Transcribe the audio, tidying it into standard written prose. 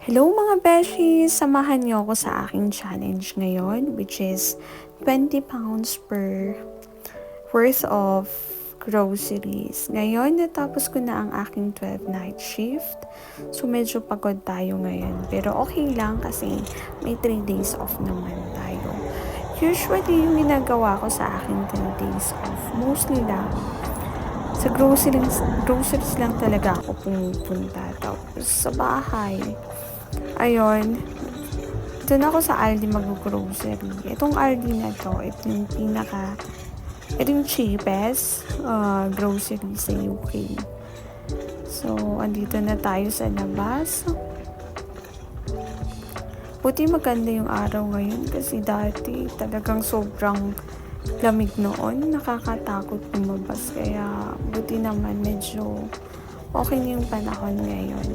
Hello mga beshi! Samahan niyo ako sa aking challenge ngayon, which is 20 pounds per worth of groceries. Ngayon, natapos ko na ang aking 12 night shift. So, medyo pagod tayo ngayon. Pero okay lang kasi may 3 days off naman tayo. Usually, yung ginagawa ko sa aking 3 days off, mostly lang, sa groceries lang talaga ako pumupunta. Tapos sa bahay, ayun, doon ako sa Aldi mag-grocery. Itong Aldi na to, ito yung cheapest grocery sa UK. So, andito na tayo sa labas. Buti maganda yung araw ngayon kasi dati talagang sobrang lamig noon. Nakakatakot lumabas. Kaya buti naman medyo okay na yung panahon ngayon.